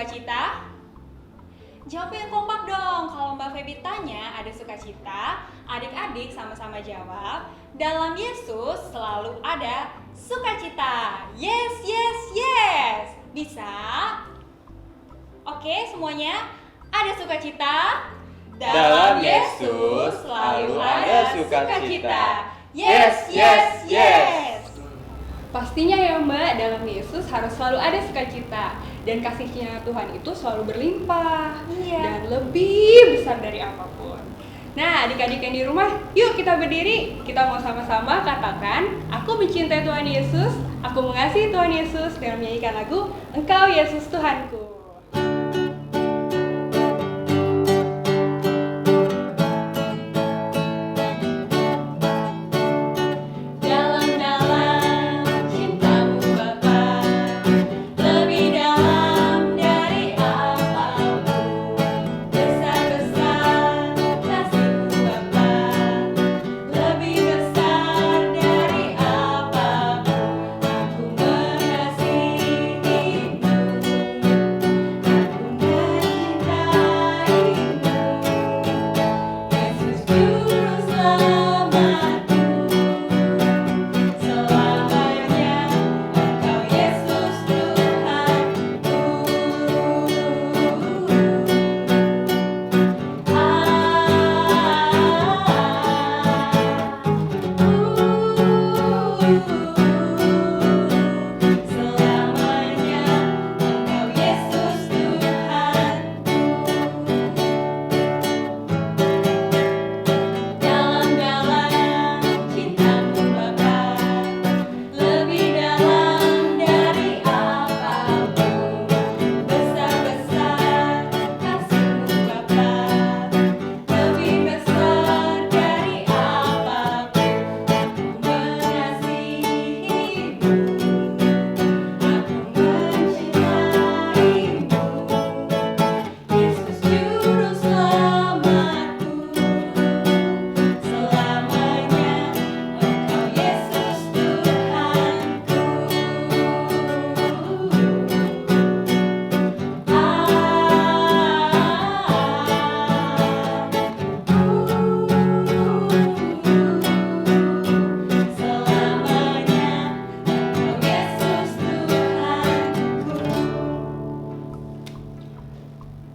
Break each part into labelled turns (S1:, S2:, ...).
S1: sukacita? Jawab yang kompak dong. Kalau Mbak Feby tanya ada sukacita, adik-adik sama-sama jawab, dalam Yesus selalu ada sukacita. Yes, yes, yes. Bisa? Oke, semuanya ada sukacita?
S2: Dalam Yesus selalu ada sukacita.
S1: Yes, yes, yes.
S3: Pastinya ya Mbak, dalam Yesus harus selalu ada sukacita. Dan kasihnya Tuhan itu selalu berlimpah.
S1: Iya.
S3: Dan lebih besar dari apapun. Nah, adik-adik yang di rumah, yuk kita berdiri. Kita mau sama-sama katakan, aku mencintai Tuhan Yesus, aku mengasihi Tuhan Yesus, dengan menyanyikan lagu Engkau Yesus Tuhanku.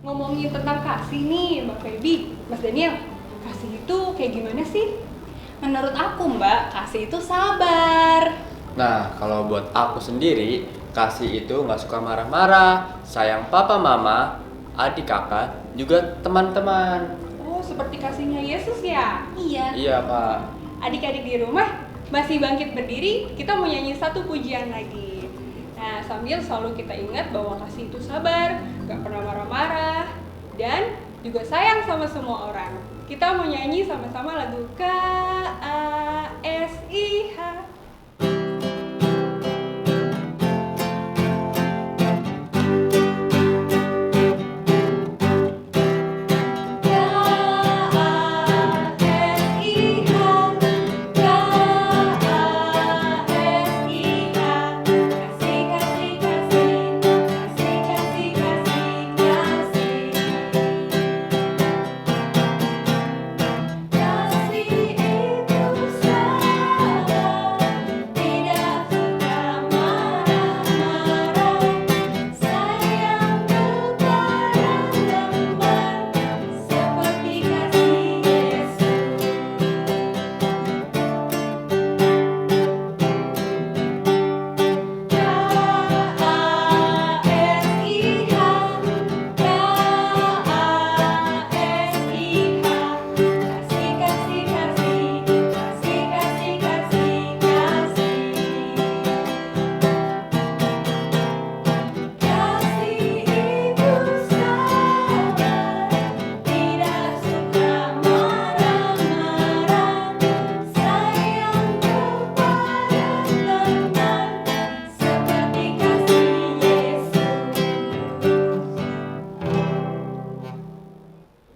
S3: Ngomongin tentang kasih nih Mbak Feby, Mas Daniel, kasih itu kayak gimana sih?
S1: Menurut aku Mbak, kasih itu sabar.
S2: Nah, kalau buat aku sendiri, kasih itu nggak suka marah-marah, sayang papa mama, adik kakak, juga teman-teman.
S3: Oh, seperti kasihnya Yesus ya?
S1: Iya.
S2: Iya Pak.
S3: Adik-adik di rumah masih bangkit berdiri, kita mau nyanyi satu pujian lagi. Nah, sambil selalu kita ingat bahwa kasih itu sabar, gak pernah marah-marah, dan juga sayang sama semua orang. Kita mau nyanyi sama-sama lagu KASIH.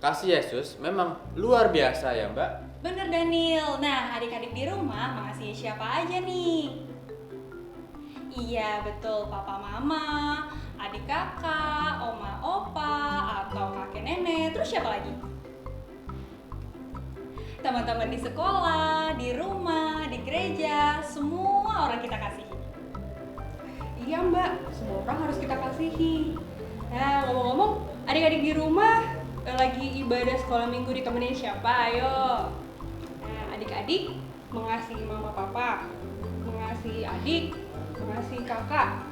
S2: Kasih Yesus memang luar biasa ya Mbak.
S1: Bener Daniel. Nah, adik-adik di rumah mengasihi siapa aja nih? Iya, betul. Papa mama, adik kakak, oma siapa lagi? Teman-teman di sekolah, di rumah, di gereja, semua orang kita kasihi.
S3: Iya Mbak, semua orang harus kita kasihi. Nah ngomong-ngomong, adik-adik di rumah lagi ibadah sekolah minggu ditemenin siapa? Ayo. Nah adik-adik mengasihi mama papa, mengasihi adik, mengasihi kakak.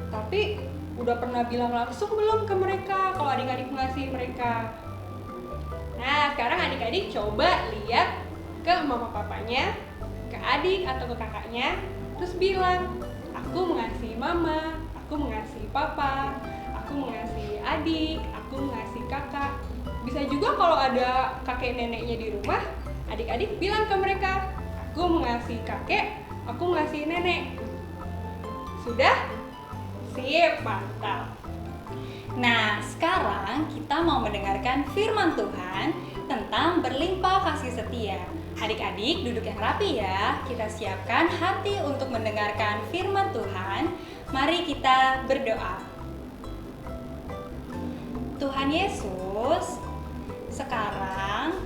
S3: Tapi udah pernah bilang langsung belum ke mereka kalau adik-adik mengasihi mereka? Nah sekarang adik-adik coba lihat ke mama papanya, ke adik atau ke kakaknya, terus bilang, aku mengasihi mama, aku mengasihi papa, aku mengasihi adik, aku mengasihi kakak. Bisa juga kalau ada kakek neneknya di rumah, adik-adik bilang ke mereka, aku mengasihi kakek, aku mengasihi nenek. Sudah? Sip, mantap.
S1: Nah, sekarang kita mau mendengarkan firman Tuhan tentang berlimpah kasih setia. Adik-adik duduk yang rapi ya. Kita siapkan hati untuk mendengarkan firman Tuhan. Mari kita berdoa. Tuhan Yesus, sekarang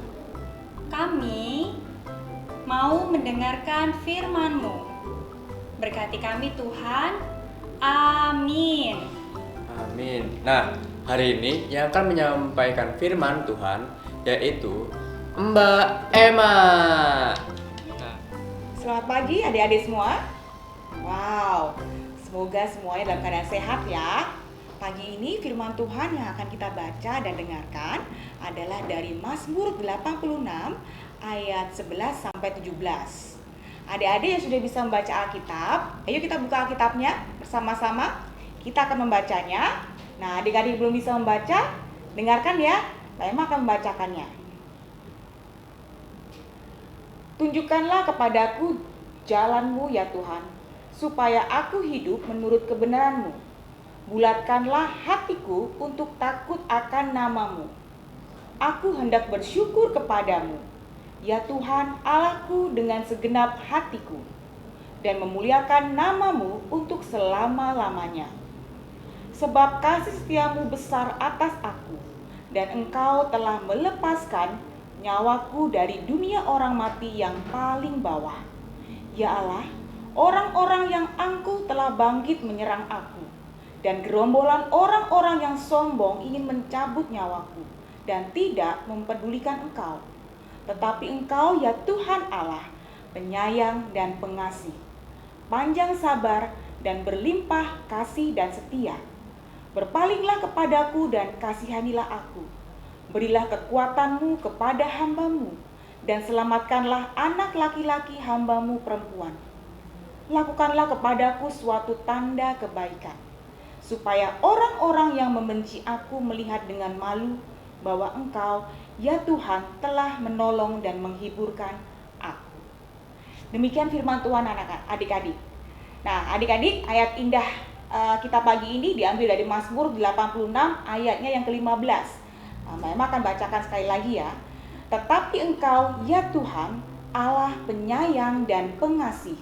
S1: kami mau mendengarkan firman-Mu. Berkati kami Tuhan. Amin.
S2: Amin. Nah, hari ini yang akan menyampaikan firman Tuhan yaitu Mbak Emma.
S4: Selamat pagi adik-adik semua. Wow, semoga semuanya dalam keadaan sehat ya. Pagi ini firman Tuhan yang akan kita baca dan dengarkan adalah dari Mazmur 86 ayat 11 sampai 17. Adik-adik yang sudah bisa membaca Alkitab, ayo kita buka Alkitabnya bersama-sama. Kita akan membacanya. Nah, adik-adik belum bisa membaca, dengarkan ya. Mbak Emma akan membacakannya. Tunjukkanlah kepadaku jalan-Mu ya Tuhan, supaya aku hidup menurut kebenaran-Mu. Bulatkanlah hatiku untuk takut akan nama-Mu. Aku hendak bersyukur kepadamu, ya Tuhan Allahku dengan segenap hatiku, dan memuliakan nama-Mu untuk selama-lamanya. Sebab kasih setiamu besar atas aku, dan Engkau telah melepaskan nyawaku dari dunia orang mati yang paling bawah. Ya Allah, orang-orang yang angkuh telah bangkit menyerang aku, dan gerombolan orang-orang yang sombong ingin mencabut nyawaku, dan tidak mempedulikan Engkau. Tetapi Engkau ya Tuhan Allah, penyayang dan pengasih, panjang sabar dan berlimpah kasih dan setia. Berpalinglah kepadaku dan kasihanilah aku. Berilah kekuatan-Mu kepada hamba-Mu, dan selamatkanlah anak laki-laki hamba-Mu perempuan. Lakukanlah kepadaku suatu tanda kebaikan, supaya orang-orang yang membenci aku melihat dengan malu bahwa Engkau, ya Tuhan, telah menolong dan menghiburkan aku. Demikian firman Tuhan adik-adik. Nah, adik-adik, ayat indah kita pagi ini diambil dari Mazmur 86 ayatnya yang ke-15. Mbak Emma akan bacakan sekali lagi ya. Tetapi Engkau, ya Tuhan, Allah penyayang dan pengasih,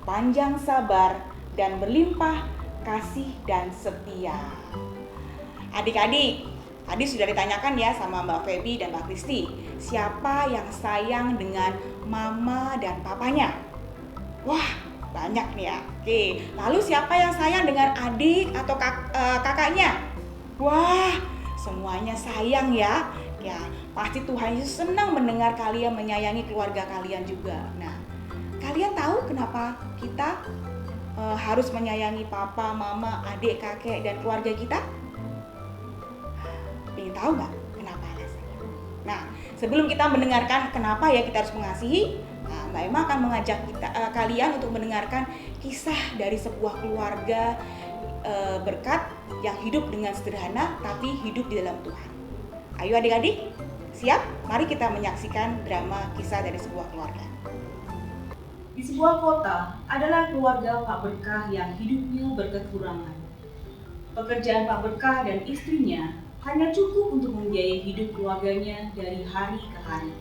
S4: panjang sabar dan berlimpah kasih dan setia. Adik-adik, tadi sudah ditanyakan ya sama Mbak Feby dan Mbak Kristi, siapa yang sayang dengan mama dan papanya? Wah, banyak nih ya. Oke, lalu siapa yang sayang dengan adik atau kakaknya? Wah, semuanya sayang ya. Ya, pasti Tuhan Yesus senang mendengar kalian menyayangi keluarga kalian juga. Nah, kalian tahu kenapa kita harus menyayangi papa, mama, adik, kakek, dan keluarga kita? Ingin tahu nggak kenapa alasannya? Nah, sebelum kita mendengarkan kenapa ya kita harus mengasihi, Mbak Emma akan mengajak kalian untuk mendengarkan kisah dari sebuah keluarga berkat yang hidup dengan sederhana tapi hidup di dalam Tuhan. Ayo adik-adik, siap? Mari kita menyaksikan drama kisah dari sebuah keluarga.
S5: Di sebuah kota adalah keluarga Pak Berkah yang hidupnya berkekurangan. Pekerjaan Pak Berkah dan istrinya hanya cukup untuk membiayai hidup keluarganya dari hari ke hari.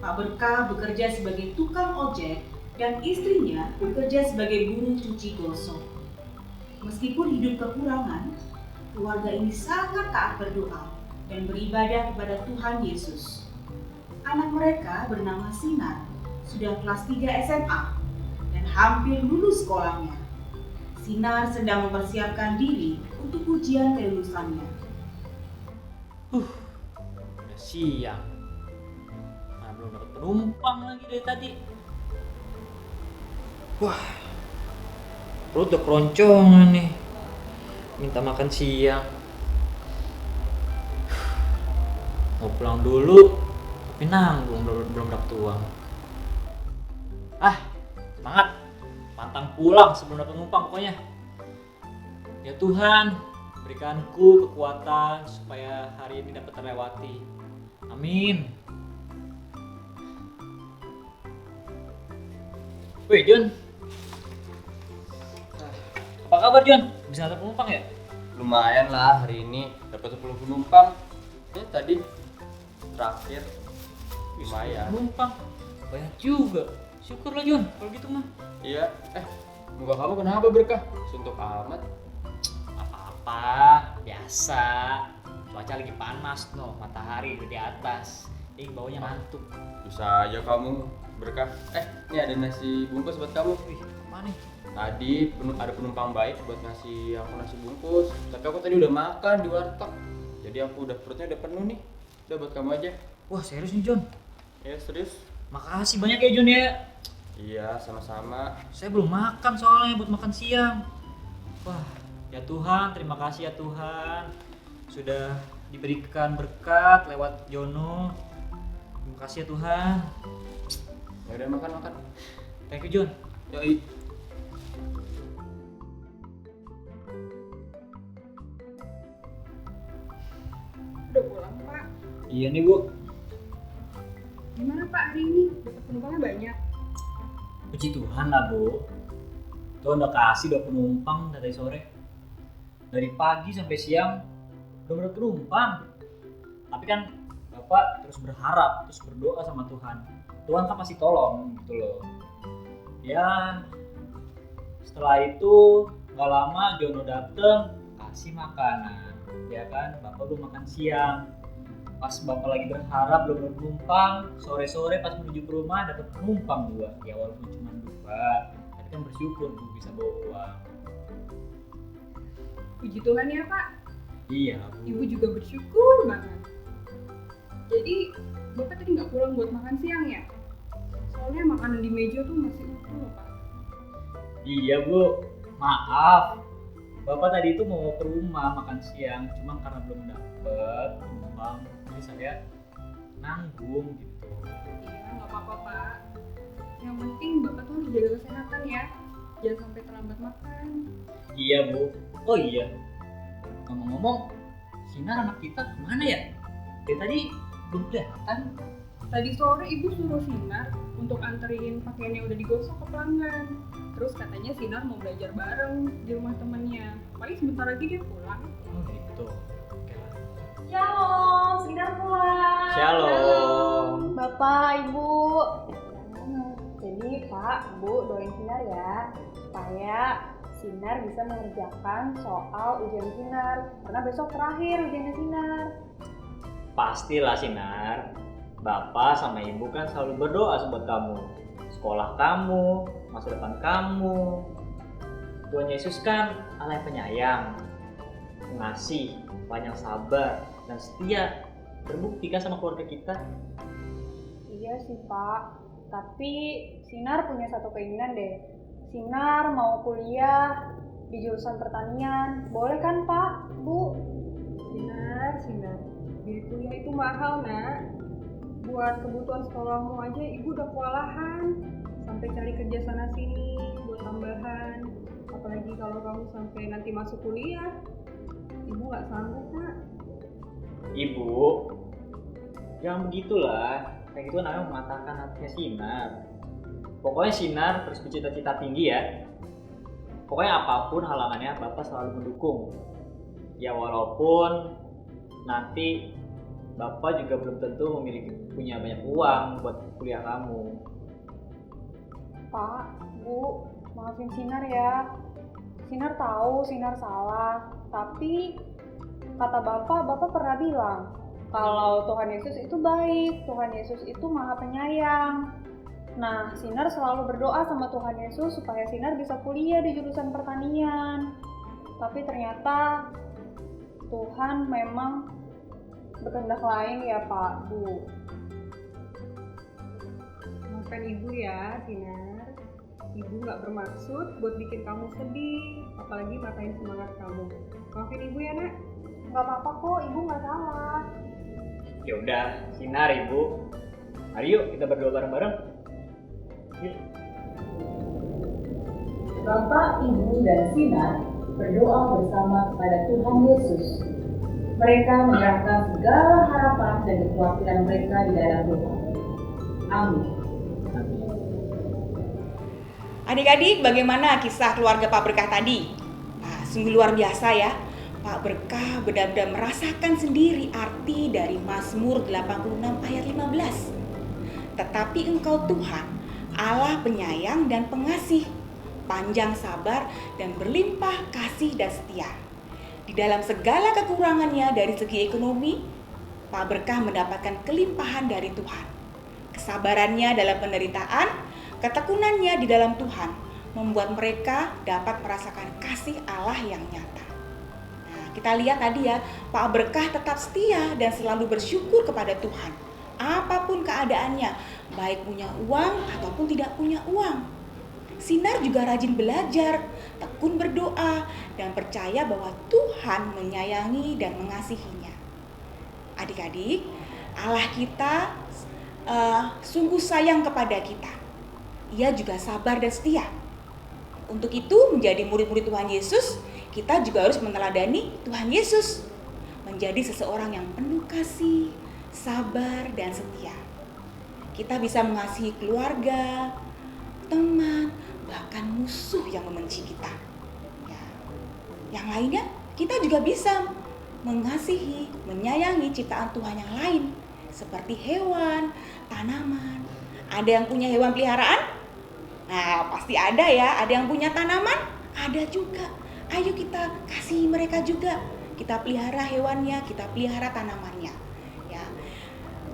S5: Pak Berkah bekerja sebagai tukang ojek dan istrinya bekerja sebagai buruh cuci gosok. Meskipun hidup kekurangan, keluarga ini sangat taat berdoa dan beribadah kepada Tuhan Yesus. Anak mereka bernama Sinar, sudah kelas 3 SMA dan hampir lulus sekolahnya. Sinar sedang mempersiapkan diri untuk ujian kelulusannya.
S6: Udah siang. Nah, belum dapat penumpang lagi dari tadi. Wah, perut udah keroncongan nih. Minta makan siang. Mau pulang dulu, tapi nanggung belum dapat uang. Semangat. Pantang pulang sebelum dapat penumpang pokoknya. Ya Tuhan, berikanku kekuatan supaya hari ini dapat terlewati. Amin. Wih John, apa kabar John? Bisa dapat penumpang ya?
S2: Lumayan lah hari ini dapat 10 penumpang. Ini tadi terakhir lumayan.
S6: Penumpang banyak juga. Syukurlah John kalau gitu mah.
S2: Iya, muka kamu kenapa Berkah? Suntuk amat.
S6: Apa-apa, biasa. Cuaca lagi panas no, matahari udah di atas. Baunya ngantuk.
S2: Bisa aja kamu Berkah. Ini ada nasi bungkus buat kamu.
S6: Wih, mana nih?
S2: Tadi ada penumpang baik buat ngasih aku nasi bungkus. Tapi aku tadi udah makan di warteg. Jadi aku perutnya udah penuh nih. Udah buat kamu aja.
S6: Wah serius nih John.
S2: Ya serius.
S6: Makasih banyak ya John ya.
S2: Iya sama-sama.
S6: Saya belum makan soalnya buat makan siang. Wah, ya Tuhan, terima kasih ya Tuhan. Sudah diberikan berkat lewat Jono. Terima kasih ya Tuhan.
S2: Ya udah makan.
S6: Thank you John.
S2: Yoi.
S3: Udah pulang Pak.
S6: Iya nih Bu.
S3: Gimana Pak hari ini? Dapat penumpangnya banyak?
S6: Puji Tuhan lah Bu. Tuhan udah kasih 2 penumpang dari sore. Dari pagi sampai siang udah berpenumpang. Tapi kan Bapak terus berharap, terus berdoa sama Tuhan. Tuhan kan pasti tolong gitu loh. Ya setelah itu gak lama Jono dateng kasih makanan. Ya kan Bapak belum makan siang. Pas Bapak lagi berharap belum ada penumpang, sore-sore pas menuju ke rumah dapat penumpang 2. Ya walaupun cuma 2, tapi kan bersyukur Bu bisa bawa uang.
S3: Puji Tuhan ya Pak.
S6: Iya Bu.
S3: Ibu juga bersyukur banget. Jadi Bapak tadi nggak pulang buat makan siang ya? Soalnya makanan di meja tuh masih utuh loh Pak.
S6: Iya Bu, maaf. Bapak tadi itu mau ke rumah makan siang, cuma karena belum dapet penumpang, jadi saya nanggung gitu.
S3: Iya nggak apa-apa Pak. Yang penting Bapak tuh harus jaga kesehatan ya. Jangan sampai terlambat makan.
S6: Iya Bu. Oh iya. Ngomong-ngomong, Sinar anak kita kemana ya? Dari tadi belum kelihatan.
S3: Tadi sore ibu suruh Sinar untuk anterin pakaian yang udah digosok ke pelanggan. Terus katanya Sinar mau belajar bareng di rumah temennya. Paling sebentar lagi dia pulang.
S6: Oh gitu. Oke lah.
S1: Shalom, Sinar pulang.
S6: Shalom.
S7: Bapak, Ibu. Jadi Pak, Bu doain Sinar ya supaya Sinar bisa mengerjakan soal ujian Sinar karena besok terakhir ujiannya Sinar.
S6: Pastilah Sinar. Bapak sama Ibu kan selalu berdoa buat kamu. Sekolah kamu, masa depan kamu. Tuhan Yesus kan Allah yang penyayang, pengasih, banyak sabar, dan setia. Terbukti kan sama keluarga kita.
S7: Iya sih Pak, tapi Sinar punya satu keinginan deh. Sinar mau kuliah di jurusan pertanian, boleh kan Pak, Bu?
S3: Sinar. Biaya kuliah itu mahal nak. Buat kebutuhan sekolahmu aja ibu udah kewalahan. Sampai cari kerja sana sini buat tambahan. Apalagi kalau kamu sampai nanti masuk kuliah, ibu nggak sanggup nak.
S6: Ibu, jangan begitulah. Kayak gitu namanya mematahkan hatinya Sinar. Pokoknya Sinar terus bercita-cita tinggi ya. Pokoknya apapun halangannya Bapak selalu mendukung. Ya walaupun nanti Bapak juga belum tentu punya banyak uang buat kuliah kamu.
S7: Pak, Bu, maafin Sinar ya. Sinar tahu Sinar salah, tapi kata Bapak pernah bilang kalau Tuhan Yesus itu baik, Tuhan Yesus itu Maha Penyayang. Nah, Sinar selalu berdoa sama Tuhan Yesus supaya Sinar bisa kuliah di jurusan pertanian. Tapi ternyata Tuhan memang berkehendak lain ya Pak, Bu. Maafkan Ibu ya, Sinar. Ibu nggak bermaksud buat bikin kamu sedih, apalagi matain semangat kamu. Maafin Ibu ya, Nak. Nggak apa-apa kok, Ibu nggak salah.
S6: Ya udah, Sinar Ibu. Mari yuk kita berdoa bareng-bareng. Yuk.
S5: Bapak, Ibu, dan Sinar berdoa bersama kepada Tuhan Yesus. Mereka menyerahkan segala harapan dan kekhawatiran mereka di dalam Tuhan. Amin.
S4: Adik-adik, bagaimana kisah keluarga Pak Berkah tadi? Nah, sungguh luar biasa ya. Pak Berkah benar-benar merasakan sendiri arti dari Mazmur 86 ayat 15. Tetapi Engkau Tuhan, Allah penyayang dan pengasih, panjang sabar dan berlimpah kasih dan setia. Di dalam segala kekurangannya dari segi ekonomi, Pak Berkah mendapatkan kelimpahan dari Tuhan. Kesabarannya dalam penderitaan, ketekunannya di dalam Tuhan membuat mereka dapat merasakan kasih Allah yang nyata. Nah, kita lihat tadi ya, Pak Berkah tetap setia dan selalu bersyukur kepada Tuhan. Apapun keadaannya, baik punya uang ataupun tidak punya uang. Sinar juga rajin belajar, tekun berdoa, dan percaya bahwa Tuhan menyayangi dan mengasihinya. Adik-adik, Allah kita sungguh sayang kepada kita. Ia juga sabar dan setia. Untuk itu, menjadi murid-murid Tuhan Yesus, kita juga harus meneladani Tuhan Yesus. Menjadi seseorang yang penuh kasih, sabar, dan setia. Kita bisa mengasihi keluarga, teman, bahkan musuh yang membenci kita. Ya. Yang lainnya, kita juga bisa mengasihi, menyayangi ciptaan Tuhan yang lain. Seperti hewan, tanaman. Ada yang punya hewan peliharaan? Nah, pasti ada ya. Ada yang punya tanaman? Ada juga. Ayo kita kasih mereka juga. Kita pelihara hewannya, kita pelihara tanamannya. Ya.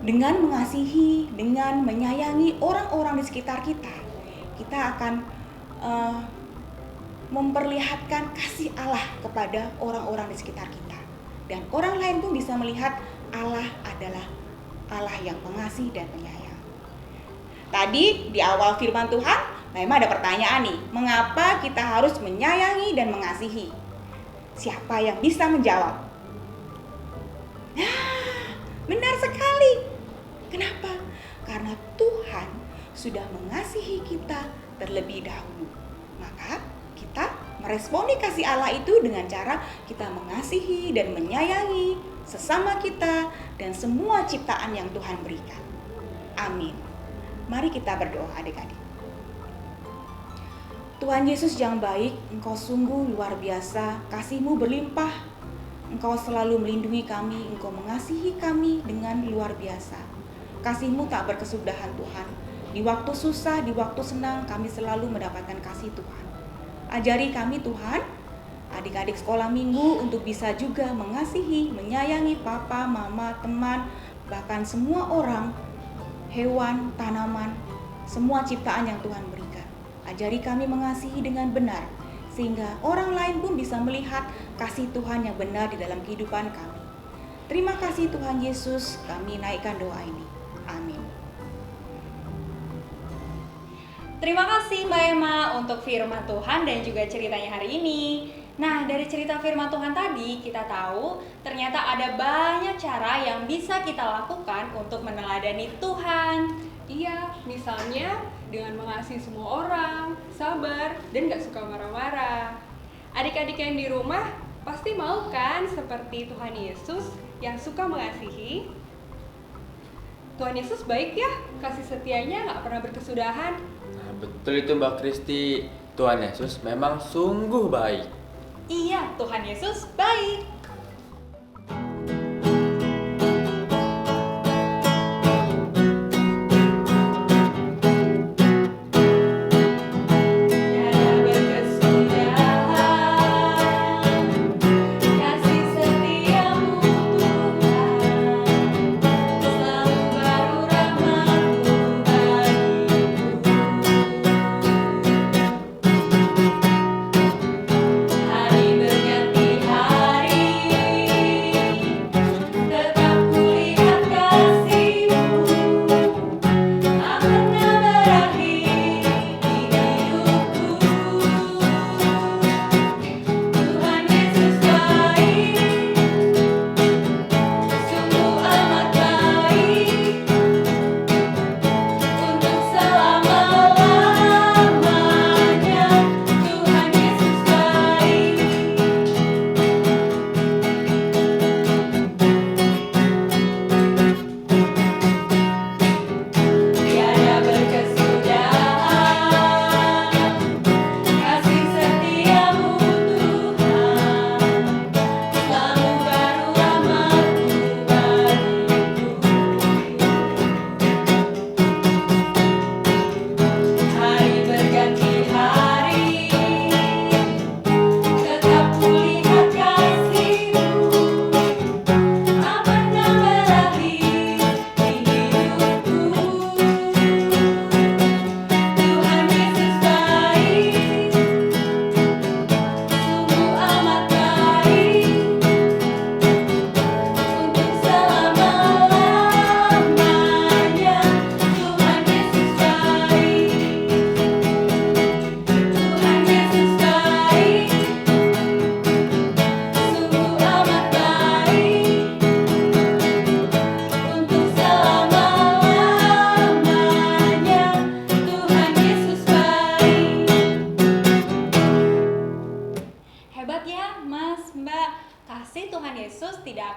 S4: Dengan mengasihi, dengan menyayangi orang-orang di sekitar kita, kita akan memperlihatkan kasih Allah kepada orang-orang di sekitar kita. Dan orang lain pun bisa melihat Allah adalah Allah yang pengasih dan penyayang. Tadi di awal firman Tuhan, memang ada pertanyaan nih, mengapa kita harus menyayangi dan mengasihi? Siapa yang bisa menjawab? Nah, benar sekali. Kenapa? Karena Tuhan sudah mengasihi kita terlebih dahulu. Maka kita meresponi kasih Allah itu dengan cara kita mengasihi dan menyayangi sesama kita dan semua ciptaan yang Tuhan berikan. Amin. Mari kita berdoa adik-adik. Tuhan Yesus yang baik, Engkau sungguh luar biasa, kasih-Mu berlimpah. Engkau selalu melindungi kami, Engkau mengasihi kami dengan luar biasa. Kasih-Mu tak berkesudahan Tuhan. Di waktu susah, di waktu senang, kami selalu mendapatkan kasih Tuhan. Ajari kami Tuhan, adik-adik sekolah minggu untuk bisa juga mengasihi, menyayangi papa, mama, teman, bahkan semua orang, hewan, tanaman, semua ciptaan yang Tuhan berikan. Ajari kami mengasihi dengan benar, sehingga orang lain pun bisa melihat kasih Tuhan yang benar di dalam kehidupan kami. Terima kasih Tuhan Yesus, kami naikkan doa ini. Amin.
S1: Terima kasih Mbak Emma untuk firman Tuhan dan juga ceritanya hari ini. Nah, dari cerita firman Tuhan tadi, kita tahu ternyata ada banyak cara yang bisa kita lakukan untuk meneladani Tuhan.
S3: Iya, misalnya dengan mengasihi semua orang, sabar, dan gak suka marah-marah. Adik-adik yang di rumah pasti mau kan seperti Tuhan Yesus yang suka mengasihi? Tuhan Yesus baik ya, kasih setianya gak pernah berkesudahan.
S2: Nah, betul itu Mbak Kristi. Tuhan Yesus memang sungguh baik.
S1: Iya, Tuhan Yesus baik. Tiada berkesudahan, kasih setiamu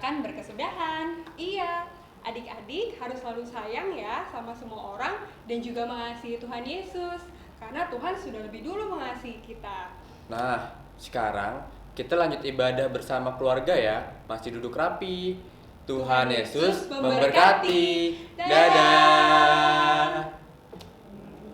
S1: akan berkesudahan.
S3: Iya, adik-adik harus selalu sayang ya sama semua orang dan juga mengasihi Tuhan Yesus. Karena Tuhan sudah lebih dulu mengasihi kita.
S2: Nah, sekarang kita lanjut ibadah bersama keluarga ya. Masih duduk rapi. Tuhan Yesus memberkati. Dadah.